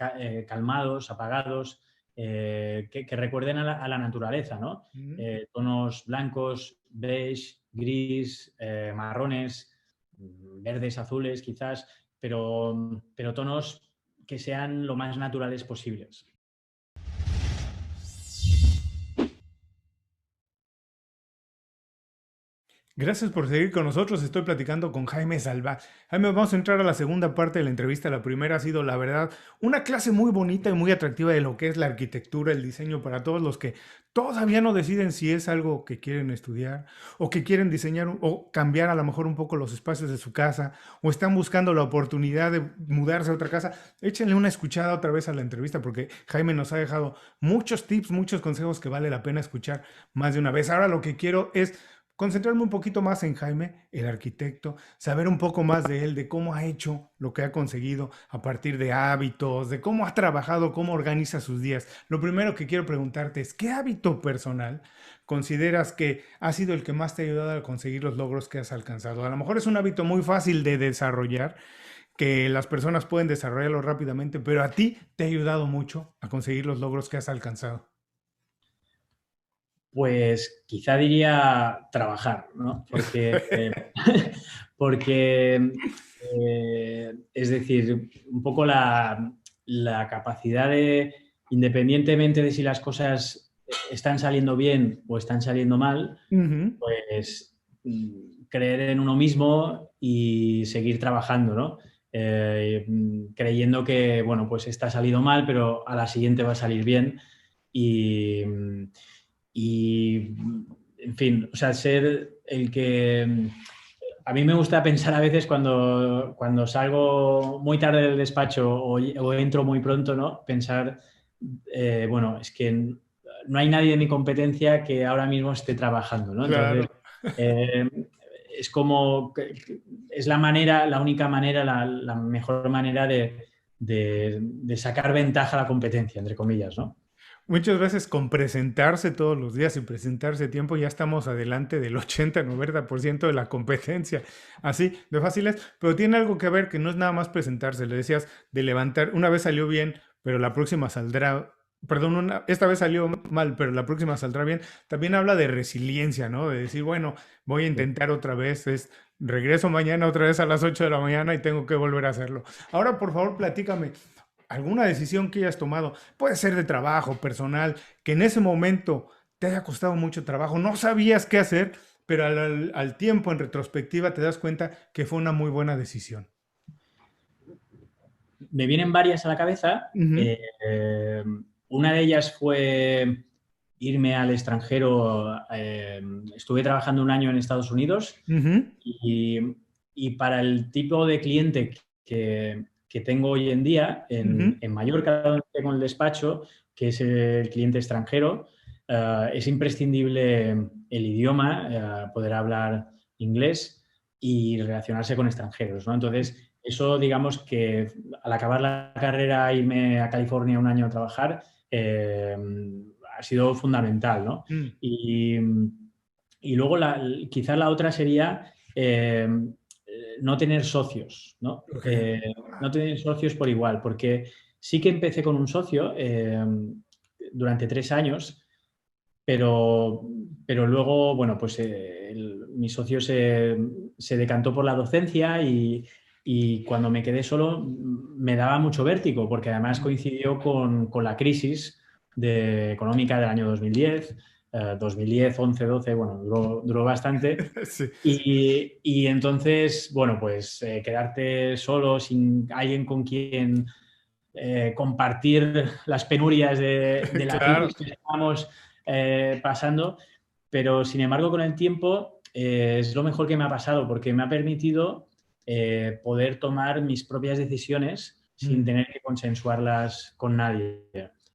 calmados, apagados, que recuerden a la naturaleza, ¿no? ujú. Tonos blancos, beige, gris, marrones, verdes, azules, quizás, pero tonos que sean lo más naturales posibles. Gracias por seguir con nosotros. Estoy platicando con Jaime Salva. Jaime, vamos a entrar a la segunda parte de la entrevista. La primera ha sido, la verdad, una clase muy bonita y muy atractiva de lo que es la arquitectura, el diseño para todos los que todavía no deciden si es algo que quieren estudiar o que quieren diseñar o cambiar a lo mejor un poco los espacios de su casa o están buscando la oportunidad de mudarse a otra casa. Échenle una escuchada otra vez a la entrevista porque Jaime nos ha dejado muchos tips, muchos consejos que vale la pena escuchar más de una vez. Ahora lo que quiero es concentrarme un poquito más en Jaime, el arquitecto, saber un poco más de él, de cómo ha hecho lo que ha conseguido a partir de hábitos, de cómo ha trabajado, cómo organiza sus días. Lo primero que quiero preguntarte es, ¿qué hábito personal consideras que ha sido el que más te ha ayudado a conseguir los logros que has alcanzado? A lo mejor es un hábito muy fácil de desarrollar, que las personas pueden desarrollarlo rápidamente, pero a ti te ha ayudado mucho a conseguir los logros que has alcanzado. Pues quizá diría trabajar, ¿no? Porque es decir, un poco la capacidad de, independientemente de si las cosas están saliendo bien o están saliendo mal, Ujú. pues creer en uno mismo y seguir trabajando, ¿no? Creyendo que, bueno, pues esta ha salido mal, pero a la siguiente va a salir bien y, y, en fin, o sea, ser el que... A mí me gusta pensar a veces cuando salgo muy tarde del despacho o entro muy pronto, ¿no? Pensar, bueno, es que no hay nadie de mi competencia que ahora mismo esté trabajando, ¿no? Entonces, Claro. eh, es como, es la manera, la única manera, la mejor manera de sacar ventaja a la competencia, entre comillas, ¿no? Muchas veces con presentarse todos los días y presentarse a tiempo ya estamos adelante del 80-90% de la competencia. Así de fácil es, pero tiene algo que ver que no es nada más presentarse. Le decías de levantar, una vez salió bien, pero la próxima saldrá, perdón, esta vez salió mal, pero la próxima saldrá bien. También habla de resiliencia, ¿no? De decir, bueno, voy a intentar otra vez, regreso mañana otra vez a las 8 de la mañana y tengo que volver a hacerlo. Ahora, por favor, platícame alguna decisión que hayas tomado, puede ser de trabajo, personal, que en ese momento te haya costado mucho trabajo, no sabías qué hacer, pero al tiempo, en retrospectiva, te das cuenta que fue una muy buena decisión. Me vienen varias a la cabeza. Ujú, Una de ellas fue irme al extranjero. Estuve trabajando un año en Estados Unidos ujú, y, y para el tipo de cliente que tengo hoy en día Ujú. en Mallorca, donde tengo el despacho, que es el cliente extranjero, es imprescindible el idioma, poder hablar inglés y relacionarse con extranjeros, ¿no? Entonces, eso, digamos que al acabar la carrera, irme a California un año a trabajar, ha sido fundamental, ¿no? Mm, Y, y luego quizás la otra sería no tener socios, ¿no? ok. No tener socios por igual, porque sí que empecé con un socio durante 3 años, pero, pero luego, bueno, pues mi socio se decantó por la docencia y cuando me quedé solo me daba mucho vértigo, porque además Mm, coincidió con la crisis económica del año 2010, 2010, 11, 12, bueno, duró bastante. sí, Y entonces, bueno, pues quedarte solo, sin alguien con quien compartir las penurias de la claro. crisis que estamos pasando, pero sin embargo con el tiempo es lo mejor que me ha pasado porque me ha permitido poder tomar mis propias decisiones sin Mm, tener que consensuarlas con nadie.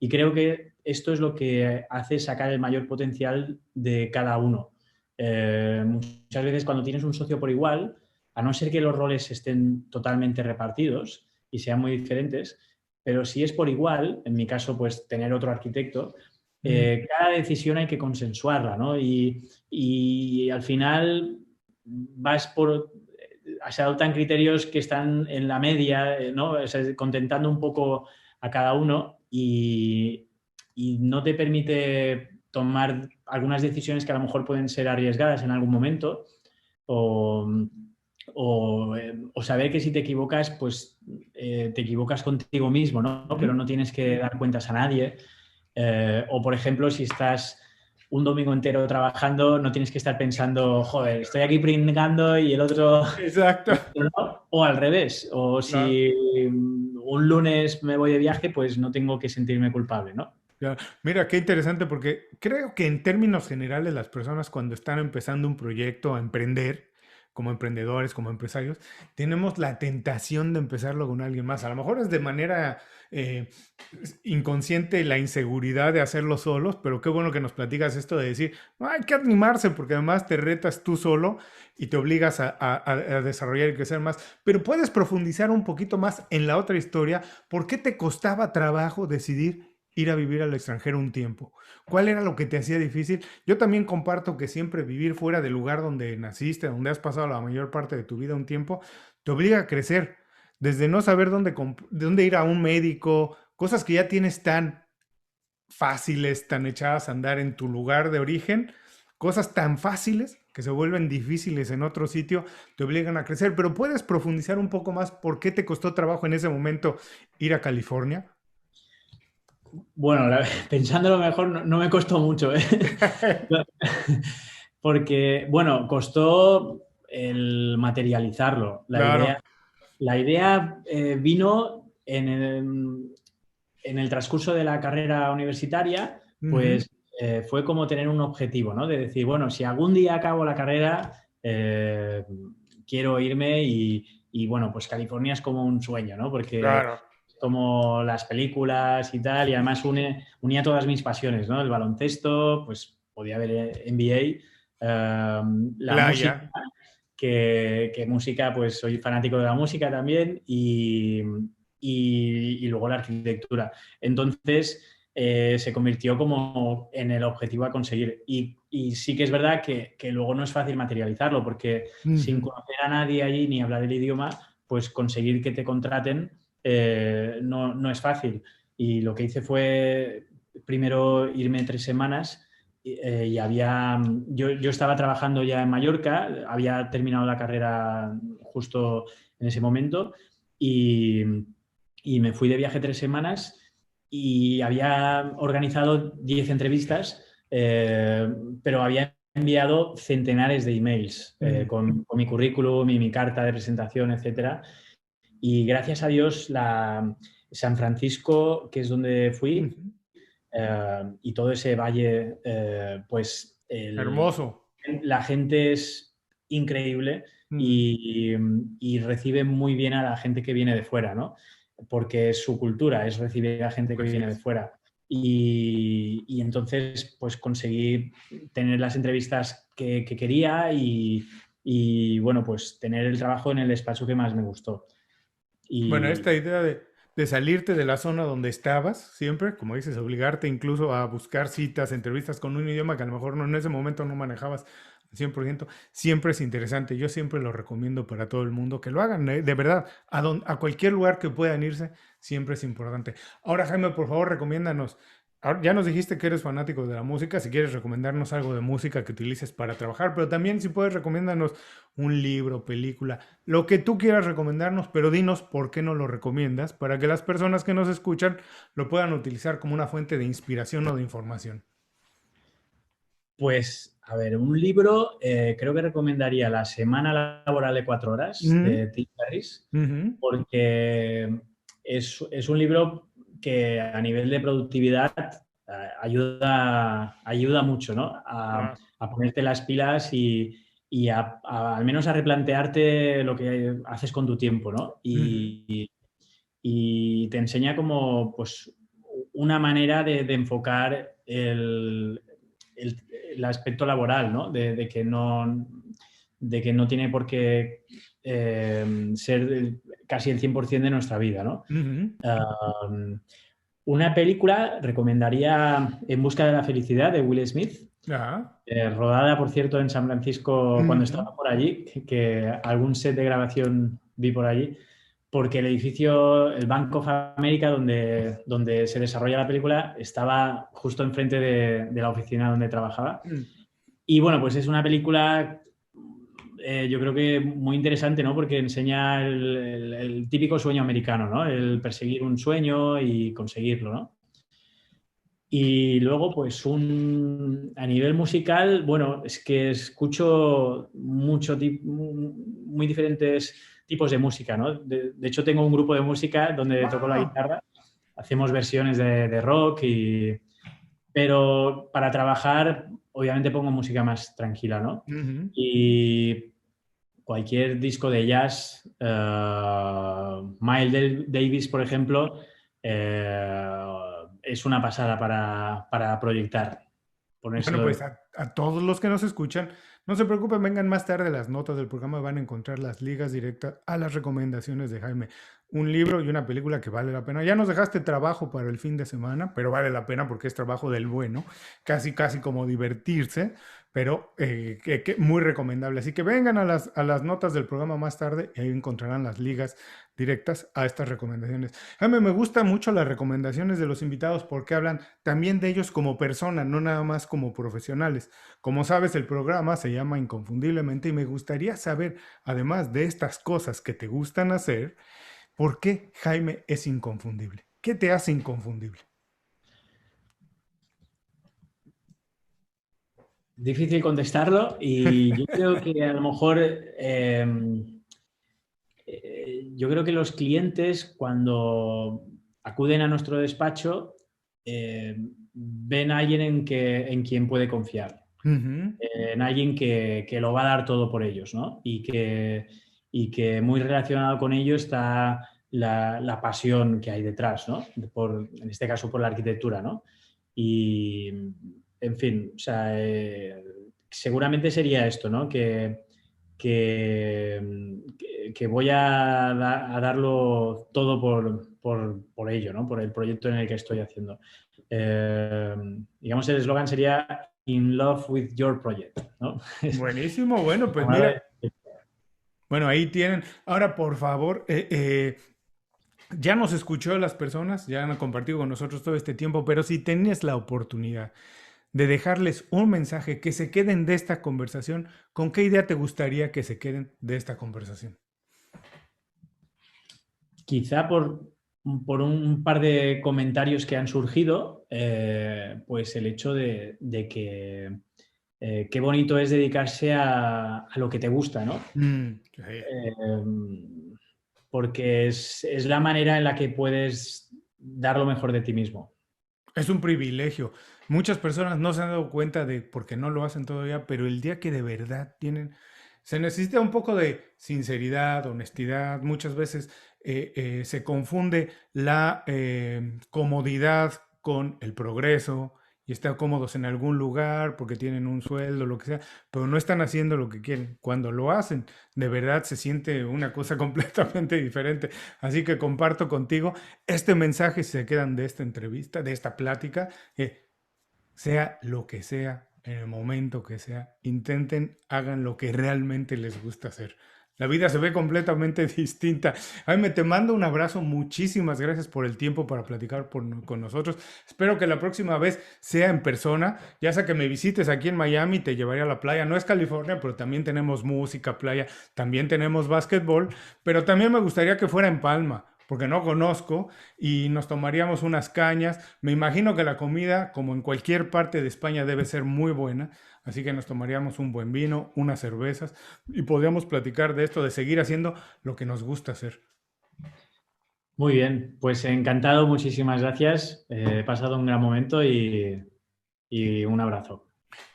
Y creo que esto es lo que hace sacar el mayor potencial de cada uno. Muchas veces cuando tienes un socio por igual, a no ser que los roles estén totalmente repartidos y sean muy diferentes, pero si es por igual, en mi caso, pues tener otro arquitecto, mm. cada decisión hay que consensuarla, ¿no? Y al final vas por, se adoptan criterios que están en la media, ¿no? O sea, contentando un poco a cada uno y no te permite tomar algunas decisiones que a lo mejor pueden ser arriesgadas en algún momento o, o saber que si te equivocas, pues te equivocas contigo mismo, ¿no? Pero Ujú. no tienes que dar cuentas a nadie. O, por ejemplo, si estás un domingo entero trabajando, no tienes que estar pensando, joder, estoy aquí pringando y el otro, Exacto. no. O al revés. O Claro. si un lunes me voy de viaje, pues no tengo que sentirme culpable, ¿no? Ya, mira, qué interesante porque creo que en términos generales las personas cuando están empezando un proyecto a emprender, como emprendedores, como empresarios, tenemos la tentación de empezarlo con alguien más. A lo mejor es de manera eh, inconsciente la inseguridad de hacerlo solos, pero qué bueno que nos platicas esto de decir, no, hay que animarse porque además te retas tú solo y te obligas a desarrollar y crecer más. Pero puedes profundizar un poquito más en la otra historia. ¿Por qué te costaba trabajo decidir ir a vivir al extranjero un tiempo? ¿Cuál era lo que te hacía difícil? Yo también comparto que siempre vivir fuera del lugar donde naciste, donde has pasado la mayor parte de tu vida un tiempo, te obliga a crecer. Desde no saber dónde ir a un médico, cosas que ya tienes tan fáciles, tan echadas a andar en tu lugar de origen, cosas tan fáciles que se vuelven difíciles en otro sitio, te obligan a crecer. Pero puedes profundizar un poco más por qué te costó trabajo en ese momento ir a California. Bueno, pensándolo mejor, no me costó mucho, ¿eh? Porque, bueno, costó el materializarlo. Claro. La idea vino en el transcurso de la carrera universitaria, Ujú. pues fue como tener un objetivo, ¿no? De decir, bueno, si algún día acabo la carrera, quiero irme y, bueno, pues California es como un sueño, ¿no? Porque Claro. como las películas y tal, y además unía todas mis pasiones, ¿no? El baloncesto, pues podía ver NBA, la música, Playa. que música, pues soy fanático de la música también y luego la arquitectura. Entonces se convirtió como en el objetivo a conseguir. Y sí que es verdad que luego no es fácil materializarlo porque sin Ujú. conocer a nadie allí ni hablar el idioma, pues conseguir que te contraten no es fácil. Y lo que hice fue primero irme 3 semanas y yo estaba trabajando ya en Mallorca, había terminado la carrera justo en ese momento y, y me fui de viaje 3 semanas y había organizado 10 entrevistas, pero había enviado centenares de emails Mm. con mi currículum y mi carta de presentación, etcétera. Y gracias a Dios, San Francisco, que es donde fui, Ujú. y todo ese valle, pues Hermoso. la gente es increíble Mm, y recibe muy bien a la gente que viene de fuera, ¿no? Porque su cultura es recibir a gente que así viene de es. fuera. Y entonces, pues conseguí tener las entrevistas que quería y, bueno, pues tener el trabajo en el despacho que más me gustó. Bueno, Y esta idea de salirte de la zona donde estabas, siempre, como dices, obligarte incluso a buscar citas, entrevistas con un idioma que a lo mejor no, en ese momento no manejabas al 100%, siempre es interesante. Yo siempre lo recomiendo para todo el mundo que lo hagan, de verdad, a cualquier lugar que puedan irse, siempre es importante. Ahora, Jaime, por favor, recomiéndanos. Ya nos dijiste que eres fanático de la música, si quieres recomendarnos algo de música que utilices para trabajar, pero también si puedes recomiéndanos un libro, película, lo que tú quieras recomendarnos, pero dinos por qué no lo recomiendas, para que las personas que nos escuchan lo puedan utilizar como una fuente de inspiración o de información. pues, a ver, un libro, creo que recomendaría La Semana Laboral de 4 Horas Ujú, de Tim Ferriss, ujú, porque es un libro que a nivel de productividad ayuda mucho, ¿no? claro. A ponerte las pilas y al menos a replantearte lo que haces con tu tiempo, ¿no? Ujú, Y te enseña como, pues, una manera de enfocar el- el aspecto laboral, ¿no? De que no tiene por qué ser casi el 100% de nuestra vida, ¿no? ujú. Um, una película recomendaría En busca de la felicidad de Will Smith, Ajá. rodada, por cierto, en San Francisco cuando Ujú, estaba por allí, que algún set de grabación vi por allí, porque el edificio, el Bank of America, donde se desarrolla la película, estaba justo enfrente de la oficina donde trabajaba. mm. Y bueno, pues es una película, yo creo que muy interesante, ¿no? Porque enseña el típico sueño americano, ¿no? El perseguir un sueño y conseguirlo, ¿no? Y luego, pues a nivel musical, bueno, es que escucho muy diferentes tipos de música, ¿no? De hecho, tengo un grupo de música donde toco la Ah, guitarra, hacemos versiones de rock, pero para trabajar, obviamente pongo música más tranquila, ¿no? ujú. Y cualquier disco de jazz, Miles Davis, por ejemplo, es una pasada para proyectar. Bueno, Ponérselo pues a todos los que nos escuchan, no se preocupen, vengan más tarde las notas del programa, van a encontrar las ligas directas a las recomendaciones de Jaime. Un libro y una película que vale la pena. Ya nos dejaste trabajo para el fin de semana, pero vale la pena porque es trabajo del bueno, casi, casi como divertirse, pero muy recomendable. Así que vengan a las notas del programa más tarde y ahí encontrarán las ligas directas a estas recomendaciones. Jaime, me gustan mucho las recomendaciones de los invitados porque hablan también de ellos como personas, no nada más como profesionales. Como sabes, el programa se llama Inconfundiblemente y me gustaría saber, además de estas cosas que te gustan hacer, ¿por qué Jaime es inconfundible? ¿Qué te hace inconfundible? difícil contestarlo y yo creo que a lo mejor yo creo que los clientes cuando acuden a nuestro despacho ven a alguien en quien puede confiar, Ujú, en alguien que lo va a dar todo por ellos, ¿no? Y que muy relacionado con ello está la pasión que hay detrás, ¿no? En este caso por la arquitectura, ¿no? Y, en fin, o sea, seguramente sería esto, ¿no? Que voy a darlo todo por ello, ¿no? Por el proyecto en el que estoy haciendo. Eh, digamos, el eslogan sería In love with your project, ¿no? buenísimo, bueno, pues Enamorado mira, bueno, ahí tienen. Ahora, por favor, ya nos escuchó las personas, ya han compartido con nosotros todo este tiempo, pero si tienes la oportunidad de dejarles un mensaje que se queden de esta conversación, ¿con qué idea te gustaría que se queden de esta conversación? Quizá por un par de comentarios que han surgido, pues el hecho de que qué bonito es dedicarse a lo que te gusta, ¿no? Sí. Eh, porque es la manera en la que puedes dar lo mejor de ti mismo. Es un privilegio. Muchas personas no se han dado cuenta de porque no lo hacen todavía, pero el día que de verdad tienen Se necesita un poco de sinceridad, honestidad. Muchas veces se confunde la comodidad con el progreso y están cómodos en algún lugar porque tienen un sueldo, lo que sea, pero no están haciendo lo que quieren. Cuando lo hacen, de verdad se siente una cosa completamente diferente. Así que comparto contigo este mensaje, si se quedan de esta entrevista, de esta plática. Sea lo que sea, en el momento que sea, intenten, hagan lo que realmente les gusta hacer. La vida se ve completamente distinta. Jaime, te mando un abrazo. Muchísimas gracias por el tiempo para platicar con nosotros. Espero que la próxima vez sea en persona. Ya sea que me visites aquí en Miami, te llevaré a la playa. No es California, pero también tenemos música, playa, también tenemos básquetbol. Pero también me gustaría que fuera en Palma, porque no conozco y nos tomaríamos unas cañas. Me imagino que la comida, como en cualquier parte de España, debe ser muy buena, así que nos tomaríamos un buen vino, unas cervezas y podríamos platicar de esto, de seguir haciendo lo que nos gusta hacer. Muy bien, pues encantado, muchísimas gracias. He pasado un gran momento y un abrazo.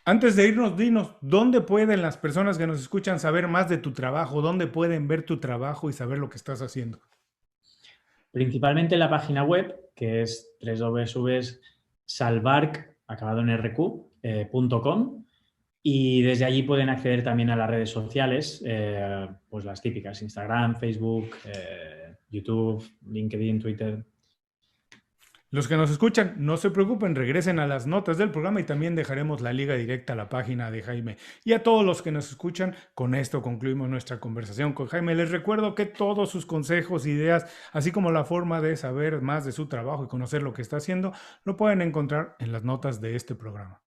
Antes de irnos, dinos, ¿dónde pueden las personas que nos escuchan saber más de tu trabajo? ¿Dónde pueden ver tu trabajo y saber lo que estás haciendo? Principalmente en la página web, que es www.salvarc, acabado en rq.com, y desde allí pueden acceder también a las redes sociales, pues las típicas, Instagram, Facebook, YouTube, LinkedIn, Twitter. Los que nos escuchan, no se preocupen, regresen a las notas del programa y también dejaremos la liga directa a la página de Jaime. Y a todos los que nos escuchan, con esto concluimos nuestra conversación con Jaime. Les recuerdo que todos sus consejos, ideas, así como la forma de saber más de su trabajo y conocer lo que está haciendo, lo pueden encontrar en las notas de este programa.